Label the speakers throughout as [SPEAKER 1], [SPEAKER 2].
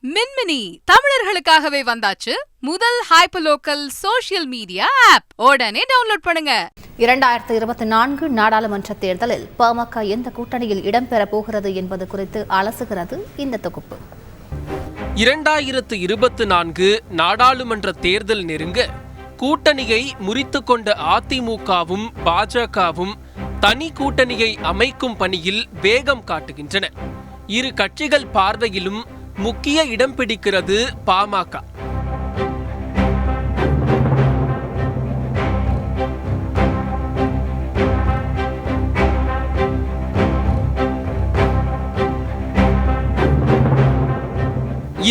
[SPEAKER 1] மின்மினி தமிழர்களுக்காகவே வந்தாச்சு முதல் hyperlocal social media app. உடனே டவுன்லோட் பண்ணுங்க.
[SPEAKER 2] 2024 நாடாளுமன்ற தேர்தலில் பாமக எந்த கூட்டணியில் இடம்பெற போகிறது என்பது குறித்து அலசுகிறது இந்த தொகுப்பு.
[SPEAKER 3] 2024 நாடாளுமன்ற தேர்தல் நெருங்க கூட்டணியை முறித்துக் கொண்ட அதிமுகவும் பாஜகவும் தனி கூட்டணியை அமைக்கும் பணியில் வேகம் காட்டுகின்றன. இரு கட்சிகள் பார்வையிலும் முக்கிய இடம் பிடிக்கிறது பாமக.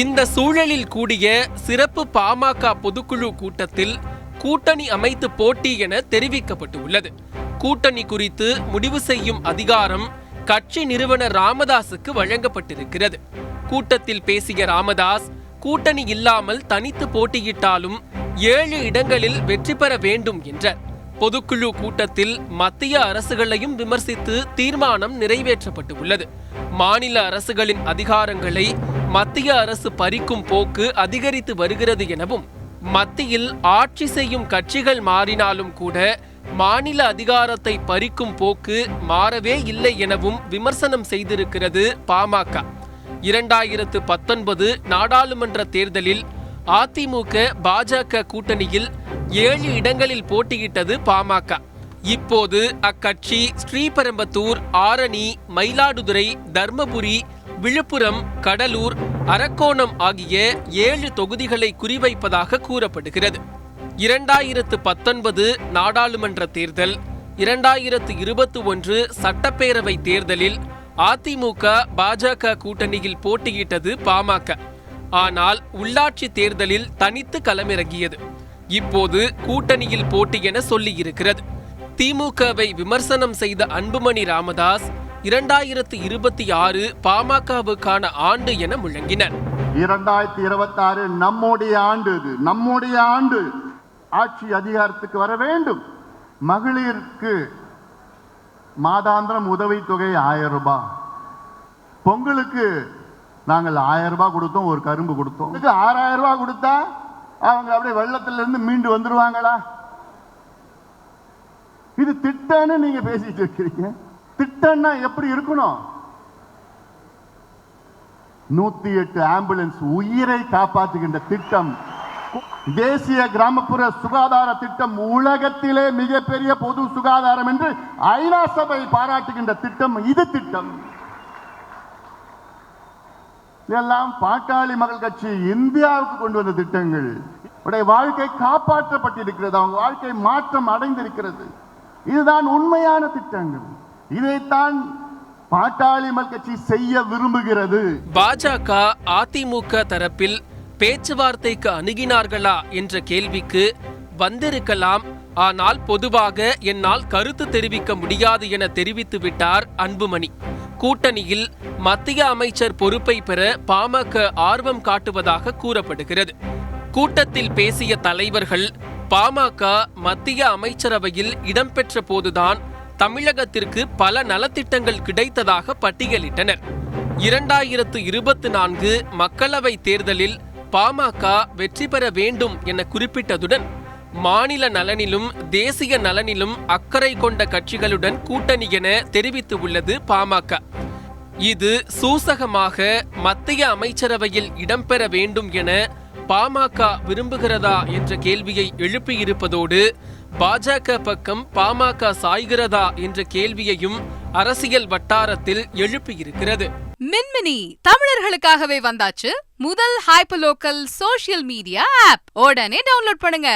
[SPEAKER 3] இந்த சூழலில் கூடிய சிறப்பு பாமக பொதுக்குழு கூட்டத்தில் கூட்டணி அமைத்து போட்டி என தெரிவிக்கப்பட்டுள்ளது. கூட்டணி குறித்து முடிவு செய்யும் அதிகாரம் கட்சி நிறுவனர் ராமதாசுக்கு வழங்கப்பட்டிருக்கிறது. கூட்டத்தில் பேசிய ராமதாஸ், கூட்டணி இல்லாமல் தனித்து போட்டியிட்டாலும் 7 இடங்களில் வெற்றி பெற வேண்டும் என்றார். பொதுக்குழு கூட்டத்தில் மத்திய அரசுகளையும் விமர்சித்து தீர்மானம் நிறைவேற்றப்பட்டுள்ளது. மாநில அரசுகளின் அதிகாரங்களை மத்திய அரசு பறிக்கும் போக்கு அதிகரித்து வருகிறது எனவும், மத்தியில் ஆட்சி செய்யும் கட்சிகள் மாறினாலும் கூட மாநில அதிகாரத்தை பறிக்கும் போக்கு மாறவே இல்லை எனவும் விமர்சனம் செய்திருக்கிறது பாமக. 2019 நாடாளுமன்ற தேர்தலில் அதிமுக பாஜக கூட்டணியில் 7 இடங்களில் போட்டியிட்டது பாமக. இப்போது அக்கட்சி ஸ்ரீபெரும்புதூர், ஆரணி, மயிலாடுதுறை, தர்மபுரி, விழுப்புரம், கடலூர், அரக்கோணம் ஆகிய 7 தொகுதிகளை குறிவைப்பதாக கூறப்படுகிறது. 2019 நாடாளுமன்ற தேர்தல், 2021 சட்டப்பேரவை தேர்தலில் அதிமுக பாஜக கூட்டணியில் போட்டியிட்டது பாமக. ஆனால் உள்ளாட்சி தேர்தலில் தனித்து களமிறங்கியது. இப்போது கூட்டணியில் போட்டி என சொல்லியிருக்கிறது. திமுகவை விமர்சனம் செய்த அன்புமணி ராமதாஸ் 2026 பாமகவுக்கான ஆண்டு என முழங்கினர்.
[SPEAKER 4] 2026 நம்முடைய ஆண்டு, நம்முடைய ஆண்டு. ஆட்சி அதிகாரத்துக்கு வர வேண்டும். மகளிருக்கு மாதாந்திரம் உதவித்தொகை 1000 ரூபாய். பொங்கலுக்கு நாங்கள் 1000 ரூபாய் கொடுத்தோம், ஒரு கரும்பு கொடுத்தோம். 6000 ரூபாய் கொடுத்தா அவங்க அப்படியே வெள்ளத்திலிருந்து மீண்டு வந்துருவாங்களா? இது திட்டம்னு நீங்க பேசிட்டு இருக்கிறீங்க. திட்டம்னா எப்படி இருக்கணும்? 108 ஆம்புலன்ஸ் உயிரை காப்பாற்றுகின்ற திட்டம். தேசிய கிராமப்புற சுகாதார திட்டம் உலகத்திலே மிகப்பெரிய பொது சுகாதாரம் என்று ஐநா சபை பாராட்டுகின்ற திட்டம். இது திட்டம் எல்லாம் பாட்டாளி மக்கள் கட்சி இந்தியாவுக்கு கொண்டு வந்த திட்டங்கள். வாழ்க்கை காப்பாற்றப்பட்டிருக்கிறது, அவங்க வாழ்க்கை மாற்றம் அடைந்திருக்கிறது. இதுதான் உண்மையான திட்டங்கள். இதைத்தான் பாட்டாளி மக்கள் கட்சி செய்ய விரும்புகிறது.
[SPEAKER 3] பாஜக அதிமுக தரப்பில் பேச்சுவார்த்தைக்கு அணுகினார்களா என்ற கேள்விக்கு வந்திருக்கலாம், ஆனால் பொதுவாக என்னால் கருத்து தெரிவிக்க முடியாது என தெரிவித்து விட்டார் அன்புமணி. கூட்டணியில் மத்திய அமைச்சர் பொறுப்பை பெற பாமக ஆர்வம் காட்டுவதாக கூறப்படுகிறது. கூட்டத்தில் பேசிய தலைவர்கள் பாமக மத்திய அமைச்சரவையில் இடம்பெற்ற போதுதான் தமிழகத்திற்கு பல நலத்திட்டங்கள் கிடைத்ததாக பட்டியலிட்டனர். 2024 மக்களவை தேர்தலில் பாமக வெற்றி பெற வேண்டும் என குறிப்பிட்டதுடன் மாநில நலனிலும் தேசிய நலனிலும் அக்கறை கொண்ட கட்சிகளுடன் கூட்டணி என தெரிவித்து உள்ளது பாமக. இது சூசகமாக மத்திய அமைச்சரவையில் இடம்பெற வேண்டும் என பாமக விரும்புகிறதா என்ற கேள்வியை எழுப்பியிருப்பதோடு, பாஜக பக்கம் பாமக சாய்கிறதா என்ற கேள்வியையும் அரசியல் வட்டாரத்தில் எழுப்பியிருக்கிறது.
[SPEAKER 1] மின்மினி தமிழர்களுக்காகவே வந்தாச்சு முதல் ஹைப்பர்லோக்கல் சோஷியல் மீடியா ஆப். உடனே டவுன்லோட் பண்ணுங்க.